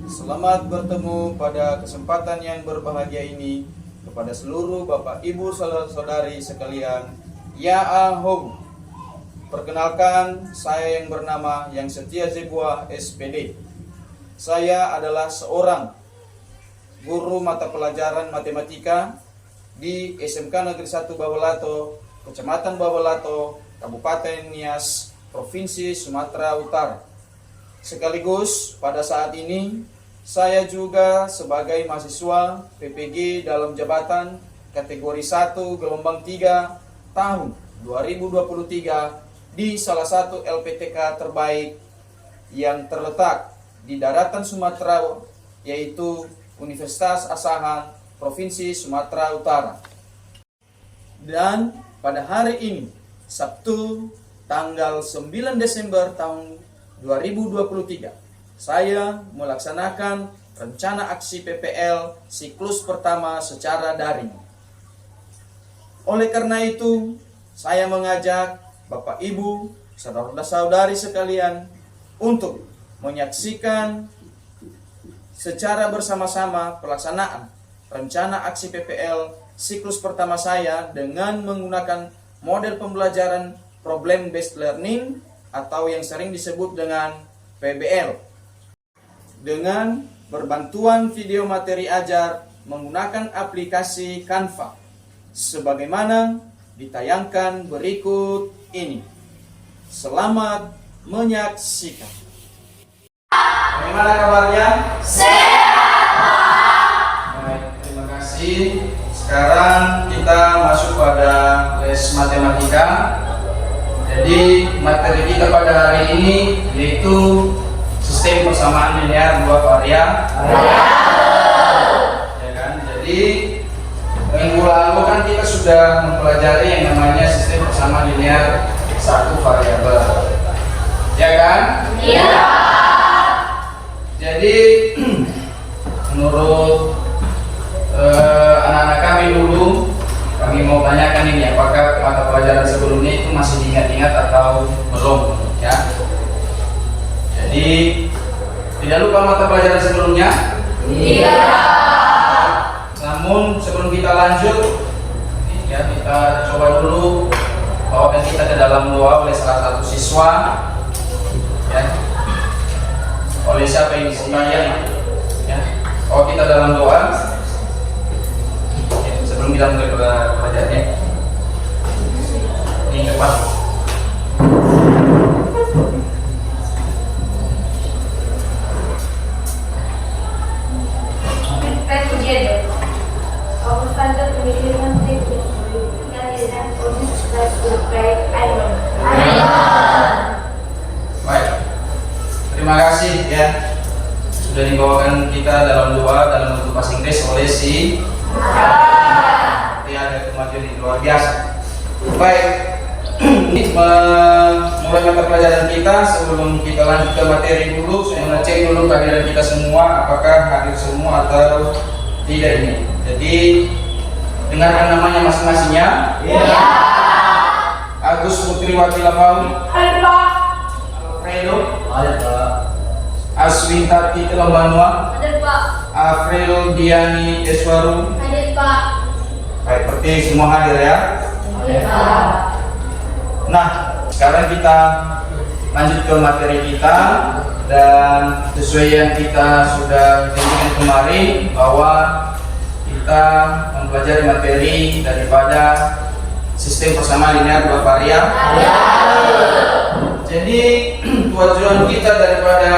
Selamat bertemu pada kesempatan yang berbahagia ini kepada seluruh Bapak Ibu saudara-saudari sekalian. Ya Ahom. Perkenalkan, saya yang bernama Yang Setia Zebua SPD. Saya adalah seorang guru mata pelajaran matematika di SMK Negeri 1 Bawalato, Kecamatan Bawalato, Kabupaten Nias, Provinsi Sumatera Utara. Sekaligus pada saat ini saya juga sebagai mahasiswa PPG dalam jabatan kategori 1 gelombang 3 tahun 2023 di salah satu LPTK terbaik yang terletak di daratan Sumatera, yaitu Universitas Asahan Provinsi Sumatera Utara. Dan pada hari ini, Sabtu tanggal 9 Desember tahun 2023, saya melaksanakan rencana aksi PPL siklus pertama secara daring. Oleh karena itu, saya mengajak Bapak Ibu, saudara-saudari sekalian untuk menyaksikan secara bersama-sama pelaksanaan rencana aksi PPL siklus pertama saya dengan menggunakan model pembelajaran problem based learning atau yang sering disebut dengan PBL. Dengan berbantuan video materi ajar menggunakan aplikasi Canva sebagaimana ditayangkan berikut ini. Selamat menyaksikan. Bagaimana kabarnya? Sehat. Baik, terima kasih. Sekarang kita masuk pada les matematika. Jadi materi kita pada hari ini yaitu sistem persamaan linear dua variabel. Ya kan? Jadi minggu lalu kan kita sudah mempelajari yang namanya sistem persamaan linear satu variabel. Ya kan? Iya. Jadi menurut anak-anak kami dulu, kami mau tanyakan ini, apakah mata pelajaran sebelumnya itu masih diingat-ingat atau belum, ya? Jadi tidak lupa mata pelajaran sebelumnya? Iya. Namun sebelum kita lanjut, ya kita coba dulu bawakan kita ke dalam doa oleh salah satu siswa, ya. Oleh siapa ini? Saya, ya. Oh, kita dalam doa. Ya, sebelum kita mulai pelajarannya, ini cepat. Baik, terima kasih ya sudah dibawakan kita dalam doa dalam bentuk bahasa Inggris oleh si ada kemajuan yang luar biasa. Baik, ini mulai mata pelajaran kita. Sebelum kita lanjut ke materi dulu, saya mengecek dulu kehadiran kita semua, apakah hadir semua atau tidak ini. Jadi dengarkan namanya masing-masingnya. Iya. Agus Putriwati Lamau. Hadir Pak. Alfredo. Hadir Pak. Aswintati Telambanua. Hadir Pak. Afril Diani Eswaru. Hadir Pak. Baik, berarti semua hadir ya. Hadir Pak. Nah, sekarang kita lanjut ke materi kita, dan sesuai yang kita sudah janjikan kemarin bahwa kita mempelajari materi daripada sistem persamaan linear dua variabel. Jadi tujuan kita daripada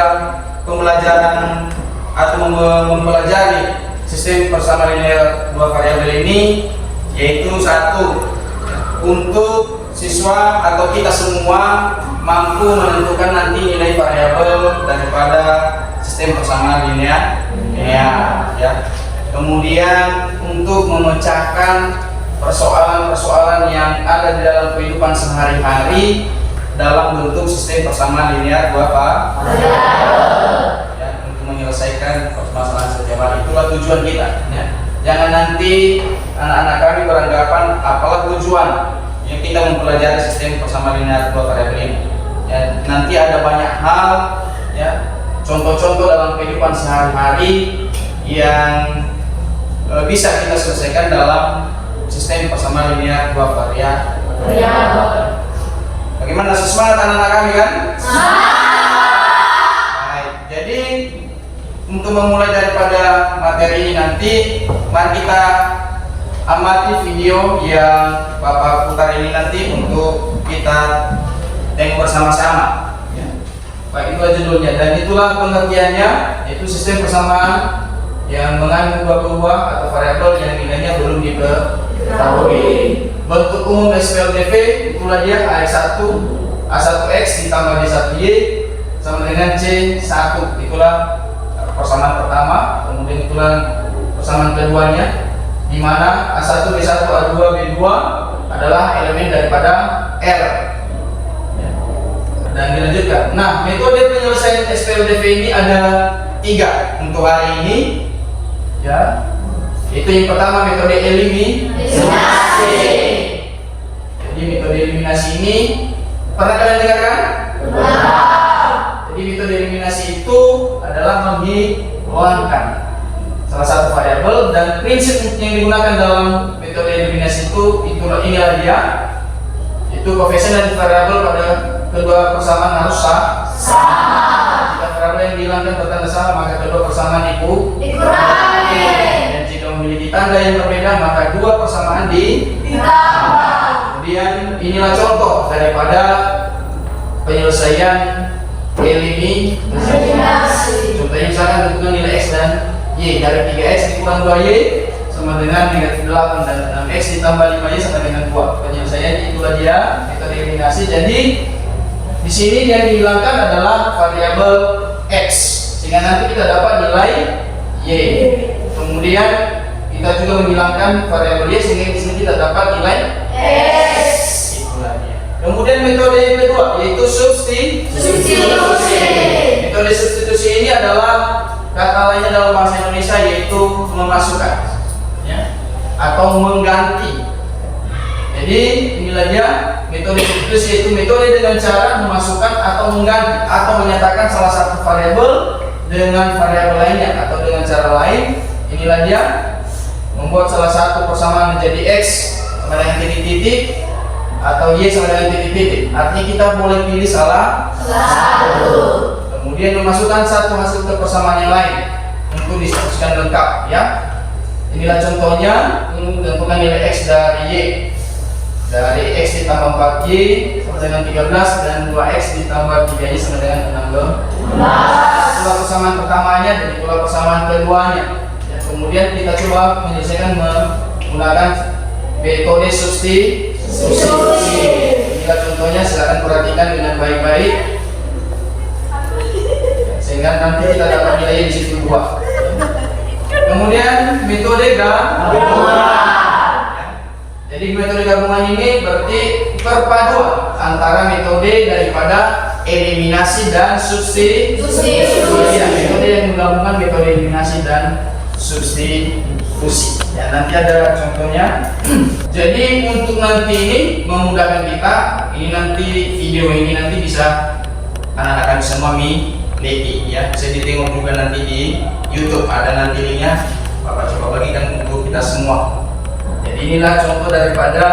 pembelajaran atau mempelajari sistem persamaan linear dua variabel ini yaitu satu, untuk siswa atau kita semua mampu menentukan nanti nilai variabel daripada sistem persamaan linear, ya. Kemudian untuk memecahkan persoalan-persoalan yang ada di dalam kehidupan sehari-hari dalam bentuk sistem persamaan linear dua variabel, ya, untuk menyelesaikan permasalahan setiap hari. Itulah tujuan kita, ya. Jangan nanti anak-anak kami beranggapan apalah tujuan yang kita mempelajari sistem persamaan linear dua variabel ini. Ya, nanti ada banyak hal, ya, contoh-contoh dalam kehidupan sehari-hari yang bisa kita selesaikan dalam sistem persamaan linear dua variabel. Bagaimana, semangat anak-anak kami kan? Baik, jadi untuk memulai daripada materi ini nanti, mari kita amati video yang Bapak putar ini nanti untuk kita tengok bersama-sama. Baik, itu judulnya, dan itulah pengertiannya, yaitu sistem persamaan yang mengandung dua buah atau variabel yang nilainya belum diketahui. Bentuk umum SPLDV itulah dia A1 A1X ditambah B1Y sama dengan C1. Itulah persamaan pertama. Kemudian itulah persamaan keduanya, di mana A1 B1 A2 B2 adalah elemen daripada R. Dan dilanjutkan. Nah, metode penyelesaian SPLDV ini ada 3 untuk hari ini, ya. Itu yang pertama, metode eliminasi. Jadi metode eliminasi ini pernah kalian dengarkan? Jadi metode eliminasi itu adalah menghilangkan salah satu variabel, dan prinsip yang digunakan dalam metode eliminasi inilah dia. Itu koefisien dan variabel pada kedua persamaan harus sama. Jika variabel yang dihilangkan bertanda sama, maka kedua persamaan dikurangi. Dan jika memiliki tanda yang berbeda, maka dua persamaan ditambah. Kemudian inilah contoh daripada penyelesaian eliminasi. Contohnya misalkan tentukan nilai x dan y, dari 3x dikurang 2y sama dengan negatif 8, dan 6x ditambah 5y sama dengan 2. Penyelesaian itulah dia metode eliminasi. Jadi di sini yang dihilangkan adalah variabel x, sehingga nanti kita dapat nilai y. Kemudian kita juga menghilangkan variabel y, sehingga di sini kita dapat nilai x. Itulah dia. Kemudian metode yang kedua yaitu substitusi. Metode substitusi ini adalah kata lainnya dalam bahasa Indonesia yaitu memasukkan, ya, atau mengganti. Jadi inilah dia metode substitusi, yaitu metode dengan cara memasukkan atau mengganti atau menyatakan salah satu variabel dengan variabel lainnya, atau dengan cara lain inilah dia membuat salah satu persamaan menjadi x sama dengan titik-titik atau y sama dengan titik-titik. Artinya kita boleh pilih salah satu. Kemudian memasukkan satu hasil ke persamaan yang lain untuk distatuskan lengkap, ya. Inilah contohnya, tentukan nilai x dari y. Dari x ditambah 4y sama dengan 13, dan 2x ditambah 3y sama dengan 16. Itulah persamaan pertamanya dan itulah persamaan keduanya. Ya, kemudian kita coba menyelesaikan menggunakan metode substitusi. Inilah contohnya, silakan perhatikan dengan baik-baik sehingga nanti kita dapat nilai di situ 2. Kemudian metode gabungan. Jadi metode gabungan ini berarti perpaduan antara metode daripada eliminasi dan substitusi. Metode yang menggabungkan metode eliminasi dan substitusi. Ya, nanti ada contohnya. Jadi untuk nanti ini memudahkan kita, ini nanti video ini nanti bisa anak-anak kami semua miliki, ya. Bisa ditengok juga nanti di YouTube, ada nanti linknya. Bapak coba bagikan untuk kita semua. Jadi inilah contoh daripada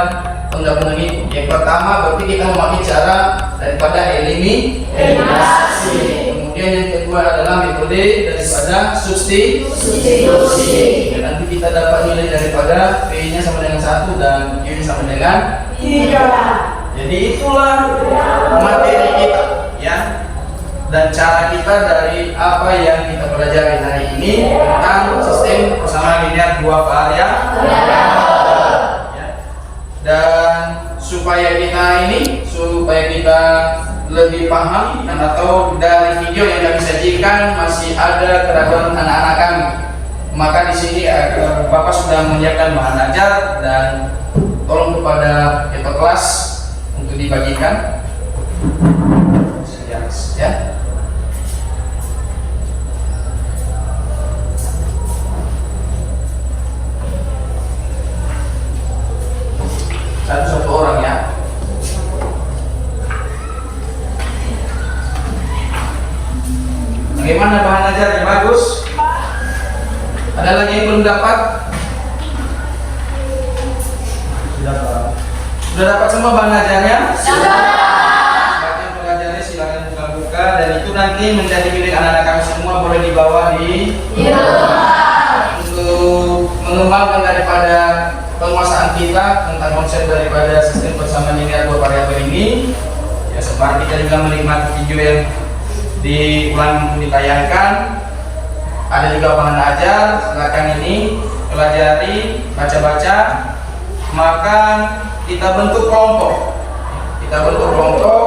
penggabungan itu. Yang pertama berarti kita memakai cara daripada eliminasi. Kemudian yang kedua adalah metode daripada substitusi. Dan nanti kita dapat nilai daripada P-nya sama dengan 1 dan Q-nya sama dengan 3. Jadi itulah materi kita, ya. Dan cara kita dari apa yang kita pelajari hari ini tentang sistem persamaan linear dua variabel. Dan supaya kita lebih paham, dan atau dari video yang kami sajikan masih ada keraguan anak-anak kami, maka di sini Bapak sudah menyiapkan bahan ajar dan tolong kepada ketua kelas untuk dibagikan, ya. Satu orang, ya. Bagaimana Ada lagi yang belum dapat? Sudah dapat semua bahan ajarnya? Sudah. Silakan pelajarnya silakan buka-buka, dan itu nanti menjadi milik anak-anak kami semua, boleh dibawa di rumah untuk mengembangkan daripada penguasaan kita tentang konsep daripada sistem persamaan linear dua variabel ini. Ya, sebab kita juga menikmati video yang diulang ditayangkan. Ada juga bahan ajar, silakan ini pelajari, baca-baca. Maka kita bentuk kelompok. Kita bentuk kelompok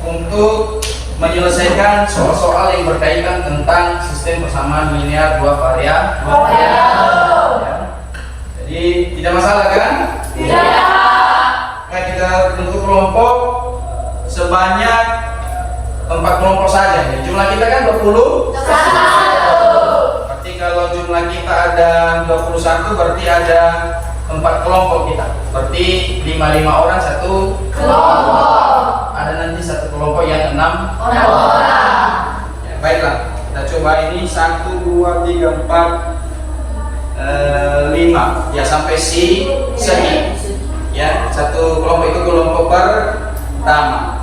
untuk menyelesaikan soal-soal yang berkaitan tentang sistem persamaan linear dua variabel. Ya. Jadi tidak masalah kan? Tidak. Nah, kita bentuk kelompok sebanyak 4 kelompok saja. Jumlah kita kan 20. Berarti kalau jumlah kita ada 21, berarti ada 4 kelompok kita. Berarti 5 orang satu kelompok. Ada nanti satu kelompok yang 6 orang. Ya, baiklah, kita coba ini 1, 2, 3, 4, 5. Ya, sampai segi. Ya, satu kelompok itu kelompok pertama.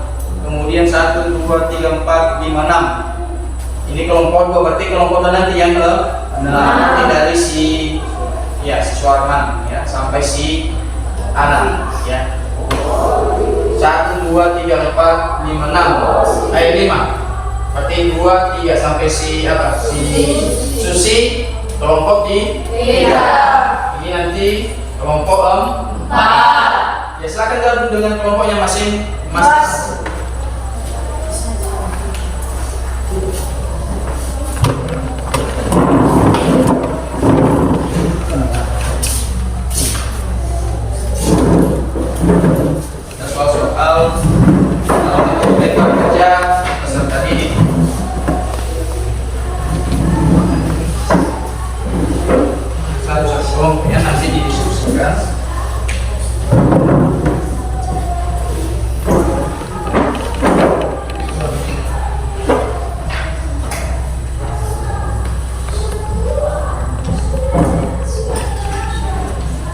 Kemudian 1, 2, 3, 4, 5, 6. Ini kelompok 2, berarti kelompok 2 nanti yang ke-6. Nanti dari si Suarman ya sampai si Anan ya. 1, 2, 3, 4, 5, 6. 5. Berarti 2, 3 sampai si Susi, kelompok di 3. Ini nanti kelompok 4. Ya, silakan gabung dengan kelompoknya masing-masing. Soal lempar kerja peserta didik. Satu kelompok ya, nanti didiskusikan.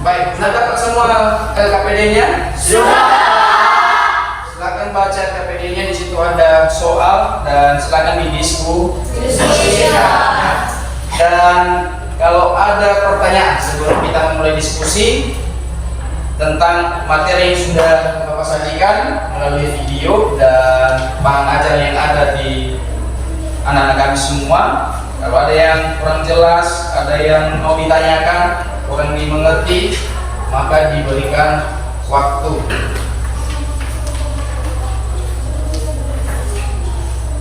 Baik, sudah dapat semua LKPD-nya? Sudah. Silakan baca KPD-nya, di situ ada soal dan silakan didiskusikan. Dan kalau ada pertanyaan sebelum kita mulai diskusi tentang materi yang sudah Bapak sajikan melalui video dan bahan ajar yang ada di anak-anak kami semua, kalau ada yang kurang jelas, ada yang mau ditanyakan, kurang dimengerti, maka diberikan waktu.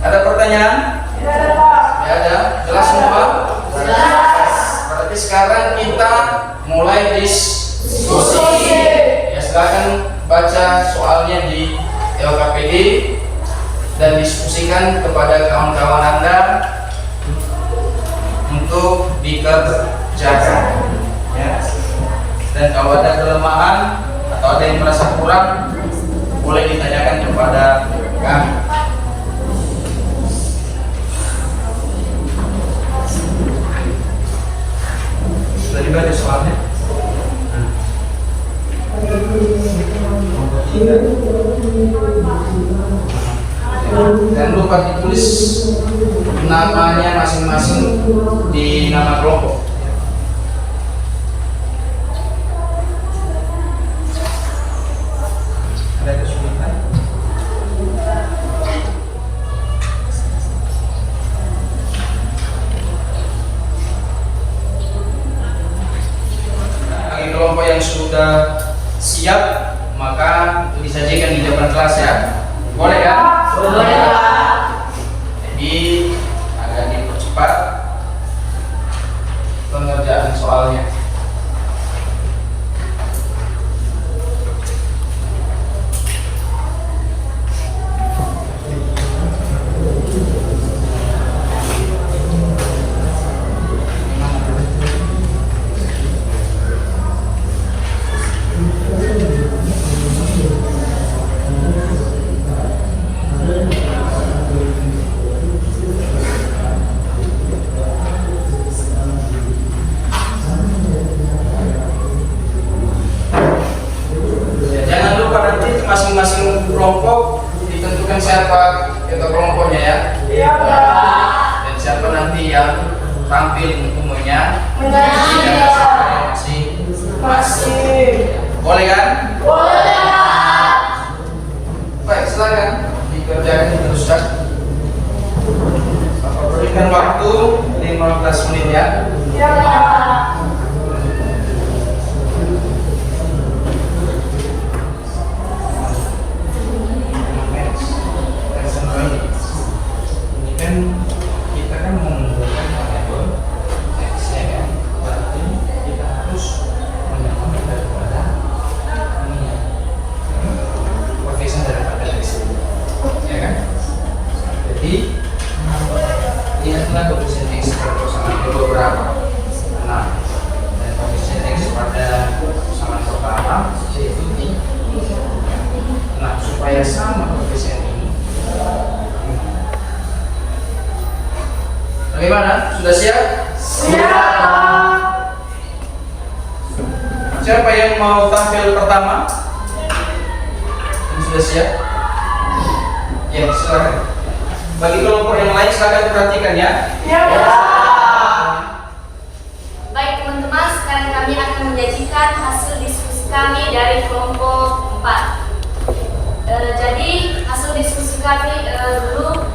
Ada pertanyaan? Tidak ada, Pak. Tidak ada? Jelas semua? Jelas. Berarti sekarang kita mulai diskusi. Ya, silakan baca soalnya di LKPD dan diskusikan kepada kawan-kawan Anda untuk dikerjakan. Ya. Dan kalau ada kelemahan atau ada yang merasa kurang, boleh ditanyakan kepada kami. Sudah dibaca soalnya? Dan lupa ditulis namanya masing-masing di nama kelompok. Ada kesulitan? Bagi kelompok yang sudah siap, maka itu disajikan di depan kelas ya. Boleh ya? Boleh, Pak. Jadi agak dipercepat. yang tampil umumnya masih boleh kan? Boleh. Baik, silakan dikerjakan diteruskan. Bapak berikan waktu 15 menit ya. Ya, Pak. Ini kan kita kan menggunakan variabel x ya kan, berarti kita harus menyamakan daripada ini ya, koefisien daripada x ya kan. Jadi lihatlah koefisien x persamaan kedua berapa, 6, dan koefisien x pada persamaan pertama yaitu 3. Nah, supaya sama koefisien ini, bagaimana? Sudah siap? Siap. Siapa yang mau tampil pertama? Ini sudah siap? Ya, silakan. Bagi kelompok yang lain silakan perhatikan ya. Ya, Pak. Baik teman-teman, sekarang kami akan menyajikan hasil diskusi kami dari kelompok 4. Jadi hasil diskusi kami dulu,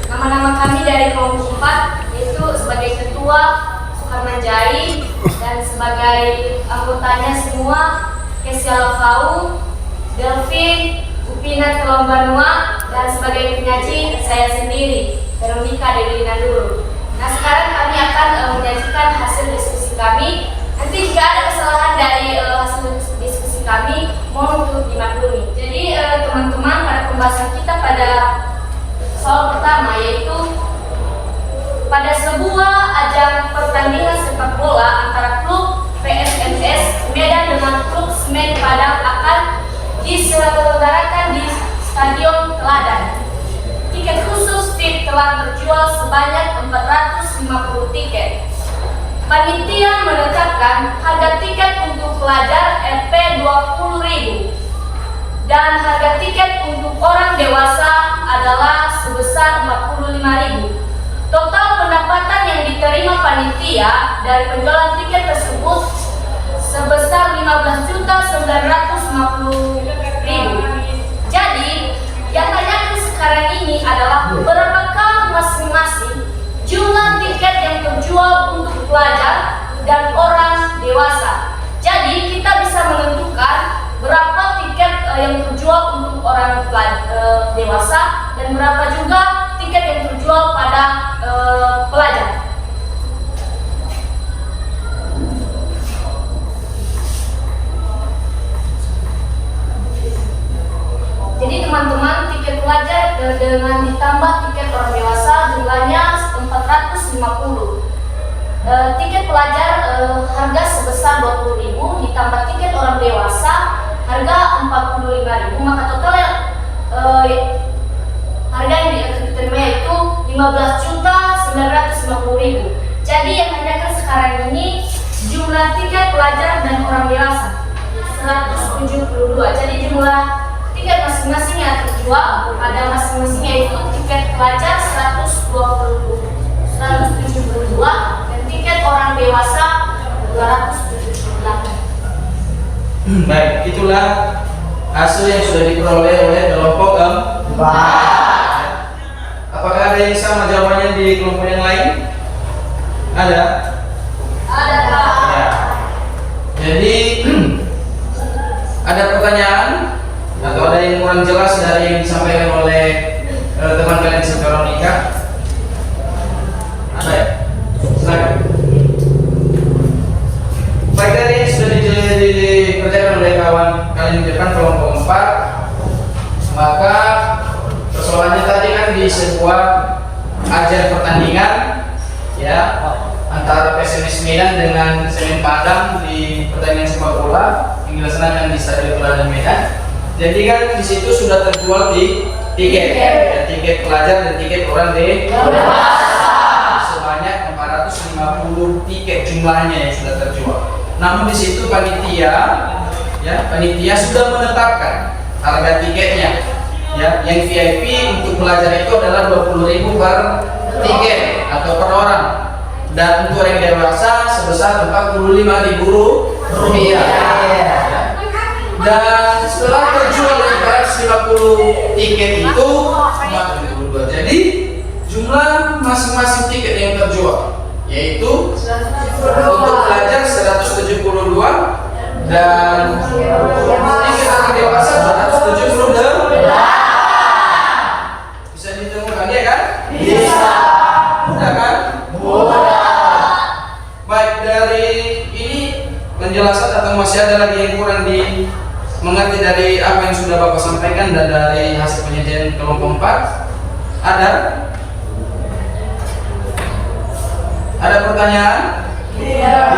nama-nama kami dari kelompok 4 yaitu sebagai ketua Sukarmanjai dan sebagai anggotanya semua Kesia Lavau, Delvin, Upina Telombanua, dan sebagai penyaji saya sendiri, Veronica Delina dulu. Nah, sekarang kami akan menyajikan hasil diskusi kami. Nanti jika ada kesalahan dari hasil diskusi kami, mohon untuk dimaklumi. Jadi teman-teman, pada pembahasan kita pada soal pertama yaitu pada sebuah ajang pertandingan sepak bola antara klub PSMS Medan dengan klub Semen Padang akan diselenggarakan di Stadion Teladan. Tiket khusus VIP telah terjual sebanyak 450 tiket. Panitia menetapkan harga tiket untuk pelajar Rp 20.000 dan harga tiket untuk orang dewasa adalah sebesar Rp45.000. Total pendapatan yang diterima panitia dari penjualan tiket tersebut sebesar Rp15.950.000. Jadi, yang tanyakan sekarang ini adalah berapakah masing-masing jumlah tiket yang terjual untuk pelajar dan orang dewasa. Jadi, kita bisa menentukan berapa tiket yang terjual untuk orang dewasa dan berapa juga tiket yang terjual pada pelajar. Jadi teman-teman, tiket pelajar dengan ditambah tiket orang dewasa jumlahnya 450. Tiket pelajar harga sebesar 20.000 ditambah tiket orang dewasa harga 45.000, maka total harga yang diterima yaitu 15.950.000. Jadi yang tanyakan sekarang ini jumlah tiket pelajar dan orang dewasa 172. Jadi jumlah tiket masing-masing yang terjual pada masing-masing yaitu tiket pelajar 172 dan tiket orang dewasa 278. Baik, itulah hasil yang sudah diperoleh oleh kelompok 4. Apakah ada yang sama jawabannya di kelompok yang lain? Ada? Ada, Pak. Ya. Jadi ada pertanyaan atau ada yang kurang jelas dari yang disampaikan oleh teman kalian di Veronica? Ada ya? Silakan. Baik, dari yang sudah dikerjakan oleh kawan kalian di depan kelompok 4, maka persoalannya tadi kan di sebuah ajang pertandingan ya antara PSMS Medan dengan Semen Padang di pertandingan sepak bola yang dilaksanakan di Stadion Teladan Medan. Jadi kan di situ sudah terjual di tiket, ya, tiket pelajar dan tiket orang dewasa sebanyak 450 tiket jumlahnya yang sudah terjual. Namun di situ panitia sudah menetapkan harga tiketnya. Ya, yang VIP untuk pelajar itu adalah 20.000 per tiket atau per orang. dan untuk orang dewasa sebesar Rp45.000. Dan setelah terjual 450 tiket itu, jadi jumlah masing-masing tiket yang terjual yaitu untuk pelajar 172 dan tiket orang dewasa 178. Bisa ditemukan ya kan? Bisa. Mudah kan? Baik, dari ini penjelasan atau masih ada lagi yang kurang mengerti dari apa yang sudah Bapak sampaikan dan dari hasil penelitian kelompok 4? Ada? Ada pertanyaan? Iya.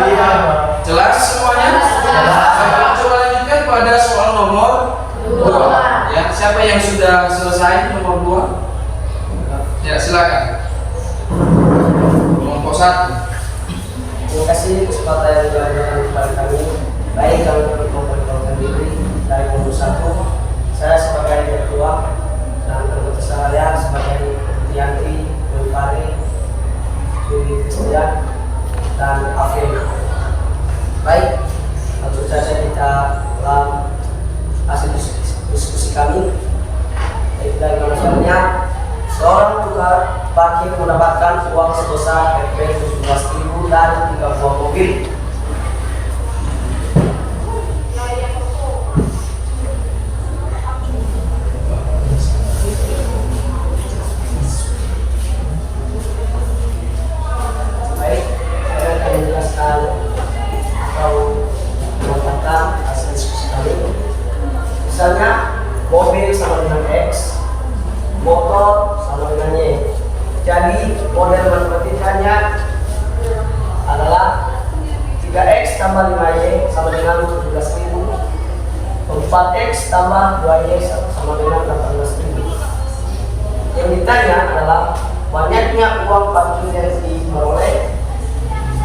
Jelas semuanya? Bapak coba lanjutkan pada soal nomor 2. Ya, siapa yang sudah selesai nomor 2? Ya, silakan. Kelompok 1. Terima kasih kesempatan yang diberikan kepada kami. Baik, kami memperkenalkan diri dari kelompok 1. Saya sebagai ketua dan ketua sekalian sebagai Yantri, Pari, Yudi Kristian, dan Afil. Baik, langsung saja kita ulang hasil diskusi kami. Baik, dari manusianya, seorang tukar parkir mendapatkan uang sebesar Rp17.000 dan 3 buah mobil. Baik, saya akan menjelaskan atau mengatakan hasil diskusi kami. Misalnya, mobil sama dengan X, motor sama dengan Y. Jadi model matematikanya adalah 3X tambah 5Y sama dengan 17.000, 4X tambah 2Y sama dengan 18.000. Yang ditanya adalah banyaknya uang parkir yang diperoleh.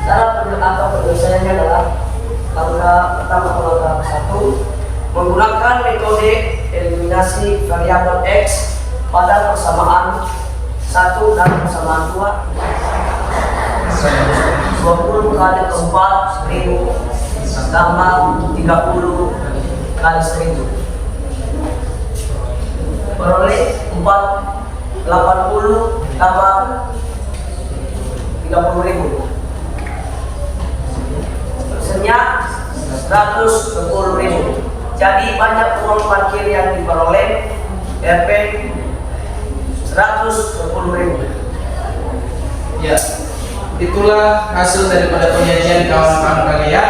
Cara penyelesaiannya adalah langkah pertama atau langkah 1, menggunakan metode eliminasi variabel X pada persamaan 1 dan persamaan 2. 20 kali 4 1.000 tambah 30 kali 1.000 peroleh 80 tambah 30.000 persennya 110.000. Jadi banyak uang parkir yang diperoleh Rp 110.000. Ya, itulah hasil daripada penyajian kawan-kawan kalian,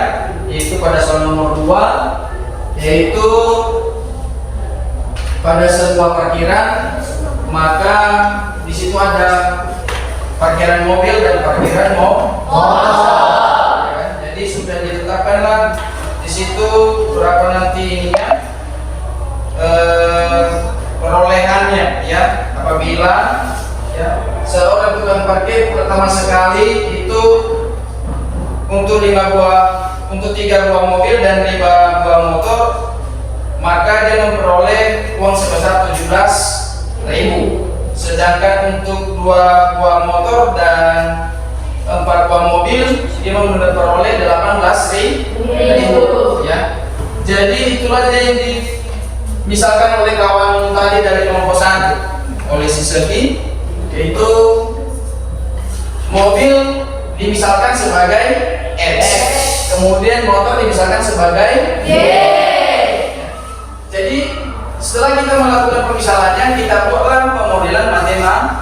yaitu pada soal nomor 2, yaitu pada sebuah parkiran, maka di situ ada parkiran mobil dan parkiran motor. Ya, jadi sudah ditetapkanlah di situ berapa nanti ininya perolehannya, ya, apabila ya seorang tukang parkir pertama sekali itu untuk 3 buah mobil dan 5 buah motor, maka dia memperoleh uang sebesar 17.000. Sedangkan untuk 2 buah motor dan 4 buah mobil dia memperoleh 18.000. Ya, jadi itulah yang misalkan oleh kawan tadi dari kelompok 1 oleh si Selvi, yaitu mobil dimisalkan sebagai X, kemudian motor dimisalkan sebagai Y. Jadi setelah kita melakukan pemisalannya, kita buatlah pemodelan matematika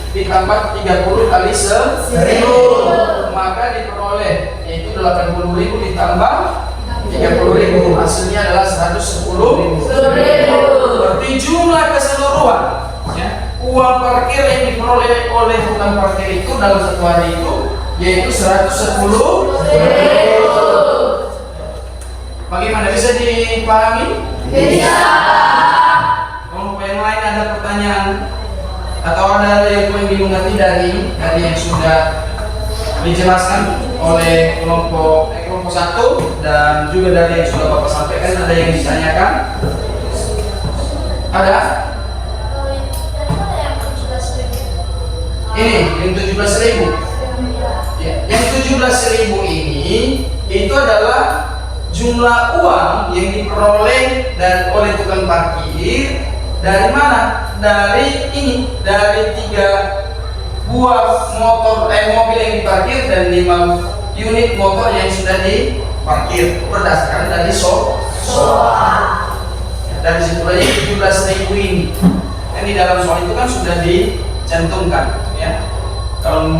ditambah 30 kali 1.000, maka diperoleh yaitu 80.000 ditambah 30.000, hasilnya adalah 110.000. Berarti jumlah keseluruhan ya, uang parkir yang diperoleh oleh tukang parkir itu dalam satu hari itu yaitu 110.000. Bagaimana, bisa dipahami? Bisa. Kelompok yang lain ada pertanyaan atau ada yang bingung nanti dari yang sudah dijelaskan oleh kelompok 1 dan juga dari yang sudah Bapak sampaikan, ada yang ditanyakan? Ada? Ini yang 17.000. Ya, yang 17.000 ini itu adalah jumlah uang yang diperoleh dan oleh tukang parkir dari mana? Dari ini, dari 3 buah mobil yang diparkir dan 5 unit motor yang sudah diparkir berdasarkan dari soal. Dari situ aja 17.000 ini. Yang di dalam soal itu kan sudah dicantumkan, ya. Kalau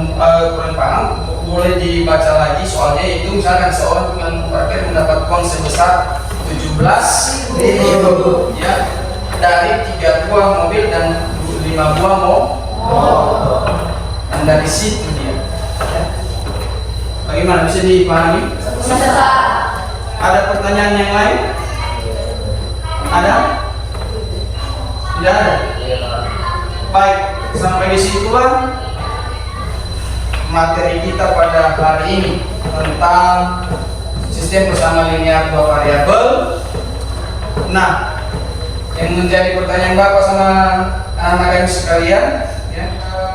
kurang paham boleh dibaca lagi soalnya, itu misalkan seorang tukang parkir mendapat uang sebesar 17.000, ya, dari 3 buah mobil dan 5 buah motor. Dan dari situ dia, ya. Bagaimana bisa dipahami? Ada pertanyaan yang lain? Ada? Tidak ada? Baik, sampai disitulah materi kita pada hari ini tentang sistem persamaan linear 2 variabel. Nah, yang menjadi pertanyaan Bapak sama anak-anak kami sekalian, ya,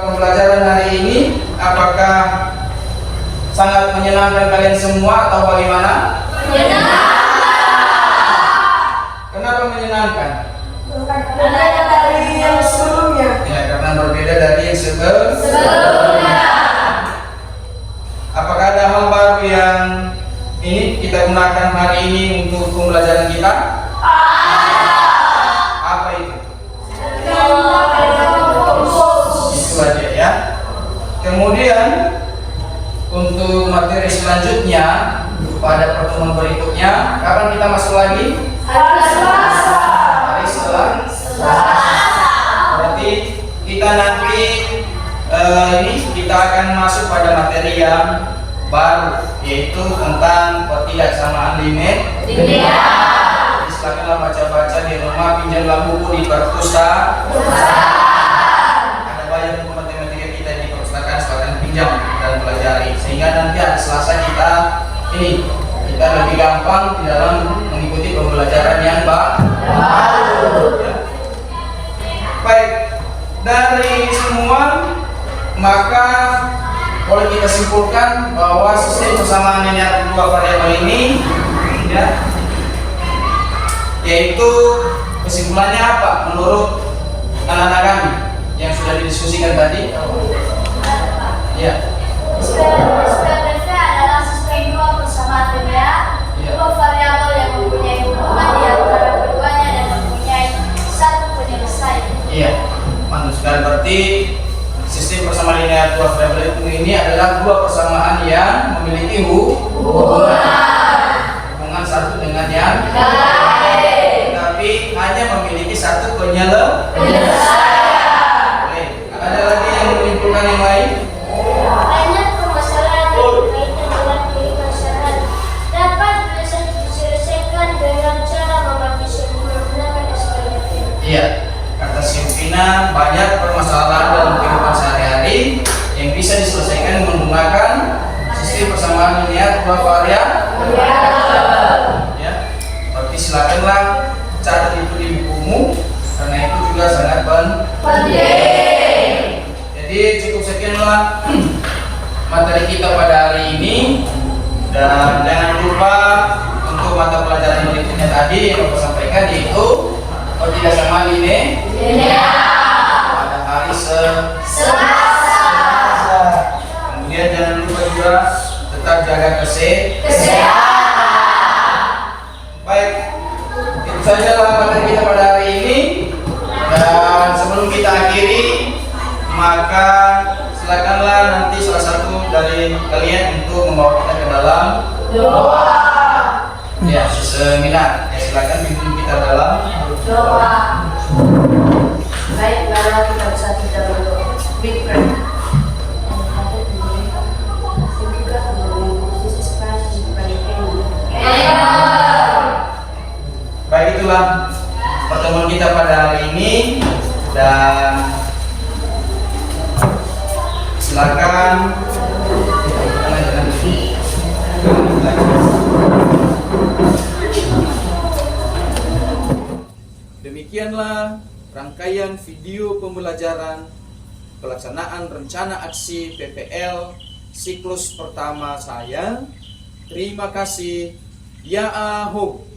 pembelajaran hari ini apakah sangat menyenangkan kalian semua atau bagaimana? Kenapa menyenangkan? Karena dari yang sebelumnya. Ya, karena berbeda dari yang sebelumnya. Apakah ada hal baru yang ini kita gunakan hari ini untuk pembelajaran kita? Apa itu? Itu aja, ya. Kemudian untuk materi selanjutnya pada pertemuan berikutnya, kapan kita masuk lagi? Hari Selasa. Berarti kita nanti kita akan masuk pada materi yang baru, yaitu tentang ketidaksamaan limit. Silakanlah baca-baca di rumah, pinjamlah buku di perpustakaan. Ada banyak buku matematika kita di perpustakaan, silakan pinjam dan pelajari, sehingga nanti hari Selasa kita lebih gampang di dalam mengikuti pembelajaran yang baru. Ya. Baik, dari semua maka boleh kita simpulkan bahwa sistem persamaan linear 2 variabel ini, ya, yaitu kesimpulannya apa menurut anak-anak kami yang sudah didiskusikan tadi? Ya. SPDV adalah sistem 2 persamaan linear 2 variabel yang mempunyai hubungan di antara keduanya dan mempunyai satu penyelesaian. Iya, mantul sekali. Berarti sistem persamaan linear 2 variabel ini adalah 2 persamaan yang memiliki hubungan satu dengan yang lain, tapi hanya memiliki satu penyelesaian. Ada lagi yang menyimpulkan yang lain? Banyak permasalahan yang berkaitan dengan kehidupan sehari dapat diselesaikan dengan cara menggunakan SPDV. Iya, kata Silvina, banyak permasalahan dalam kehidupan sehari-hari yang bisa diselesaikan menggunakan sistem persamaan linear 2 variabel. Ya, berarti silakanlah catat itu di bukumu, karena itu juga sangat penting. Jadi cukup sekianlah materi kita pada hari ini, dan jangan lupa untuk mata pelajaran berikutnya tadi yang Bapak sampaikan, yaitu ketidaksamaan linear pada hari Selasa. Kemudian jangan lupa juga tetap jaga kesehatan. Baik, itu sajalah materi kita pada hari ini. Dan sebelum kita akhiri, maka silakanlah nanti salah satu dari kalian untuk membawa kita ke dalam doa. Ya, seminar. Ya, silakan pimpin kita dalam Doa. Baik, mari kita bersatu dalam doa. Big prayer. Baik, itulah pertemuan kita pada hari ini, dan silakan demikianlah rangkaian video pembelajaran pelaksanaan rencana aksi PPL siklus pertama saya. Terima kasih. Ya Ahub.